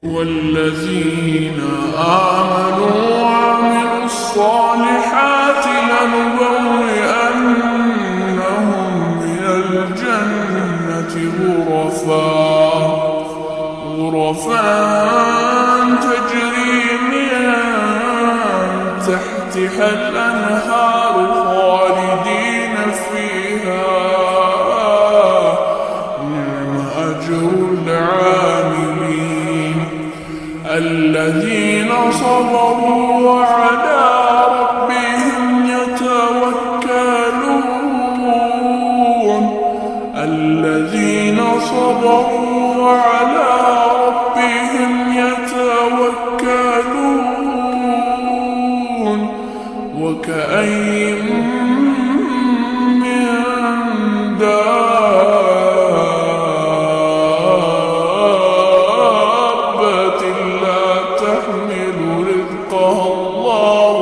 والذين آمنوا وعملوا الصالحات لنبوئنهم من الجنة غرفا تجري من تحتها الأنهار خالدين فيها نعم أجر العاملين الذين صبروا وعلى ربهم يتوكلون الذين صبروا وعلى ربهم يتوكلون وكأين من دابة لا تحمل رزقها الله